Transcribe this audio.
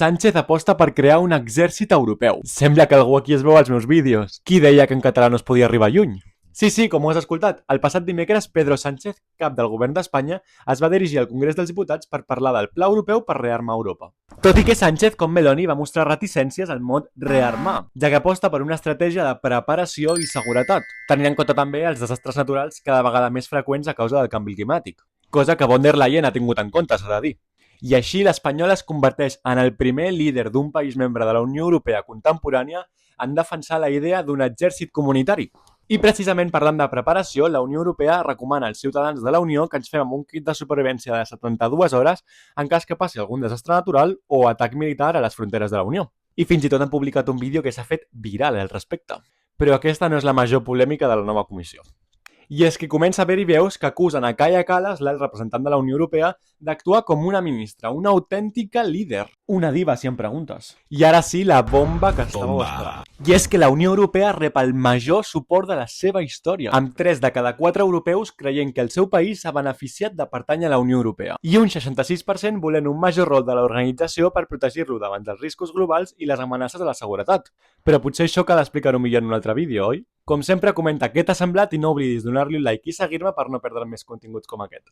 Sánchez aposta per crear un exèrcit europeu. Sembla que algú aquí es veu als meus vídeos. Qui deia que en català no es podia arribar lluny? Sí, com ho has escoltat, el passat dimecres Pedro Sánchez, cap del govern d'Espanya, es va dirigir al Congrés dels Diputats per parlar del Pla Europeu per rearmar Europa. Tot i que Sánchez, com Meloni, va mostrar reticències al mot rearmar, ja que aposta per una estratègia de preparació i seguretat, tenint en compte també els desastres naturals cada vegada més freqüents a causa del canvi climàtic, cosa que von der Leyen ha tingut en compte, s'ha de dir. I així l'Espanyol es converteix en el primer líder d'un país membre de la Unió Europea contemporània en defensar la idea d'un exèrcit comunitari. I precisament parlant de preparació, la Unió Europea recomana als ciutadans de la Unió que ens fem amb un kit de supervivència de 72 hores en cas que passi algun desastre natural o atac militar a les fronteres de la Unió. I fins i tot han publicat un vídeo que s'ha fet viral al respecte. Però aquesta no és la major polèmica de la nova comissió. I és que comença a haver-hi veus que acusen a Kaja Kallas, l'alt representant de la Unió Europea, d'actuar com una ministra, una autèntica líder. Una diva, si em preguntes. I ara sí, la bomba que estàveu esperant. I és que la Unió Europea rep el major suport de la seva història, amb 3 de cada 4 europeus creient que el seu país s'ha beneficiat de pertànyer a la Unió Europea. I un 66% volent un major rol de l'organització per protegir-lo davant dels riscos globals i les amenaces a la seguretat. Però potser això cal explicar-ho millor en un altre vídeo, oi? Com sempre, comenta què t'ha semblat i no oblidis donar-li un like i seguir-me per no perdre més continguts com aquest.